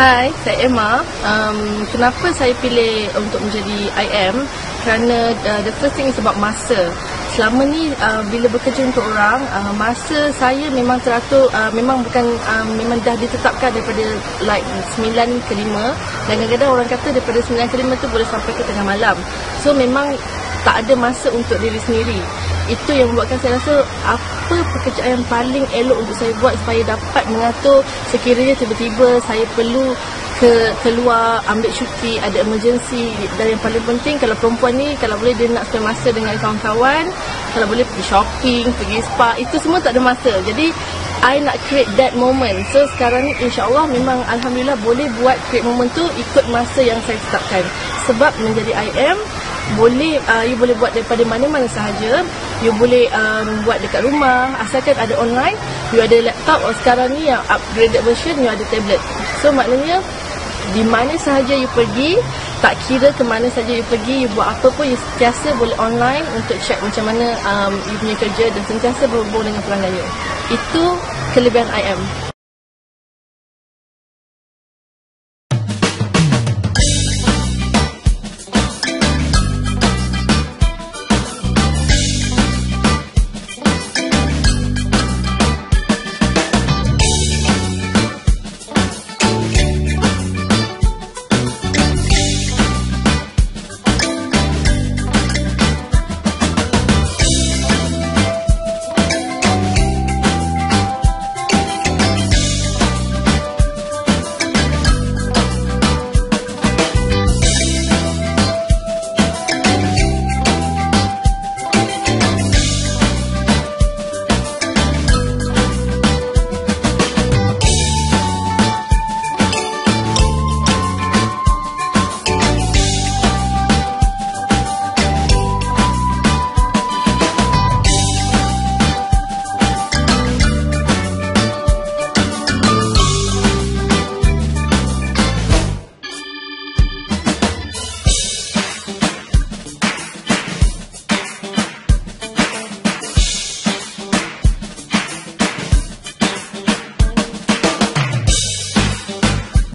Hai, saya Emma. Kenapa saya pilih untuk menjadi IM? Kerana the first thing is about masa. Selama ni bila bekerja untuk orang, masa saya memang teratur, memang dah ditetapkan daripada like 9 ke 5, dan kadang-kadang orang kata daripada 9 ke 5 tu boleh sampai ke tengah malam. So memang tak ada masa untuk diri sendiri. Itu yang membuatkan saya rasa apa pekerjaan yang paling elok untuk saya buat supaya dapat mengatur sekiranya tiba-tiba saya perlu keluar ambil cuti, ada emergency. Dan yang paling penting, kalau perempuan ni kalau boleh dia nak spend masa dengan kawan-kawan, kalau boleh pergi shopping, pergi spa, itu semua tak ada masa. Jadi I nak create that moment. So sekarang ni insya-Allah memang alhamdulillah boleh buat create moment tu ikut masa yang saya tetapkan. Sebab menjadi IM boleh, you boleh buat daripada mana-mana sahaja. You boleh buat dekat rumah, asalkan ada online, you ada laptop, atau sekarang ni yang upgraded version, you ada tablet. So maknanya di mana sahaja you pergi, tak kira ke mana sahaja you pergi, you buat apa pun, you sentiasa boleh online untuk check macam mana you punya kerja dan sentiasa berhubung dengan pelanggan you. Itu kelebihan IM.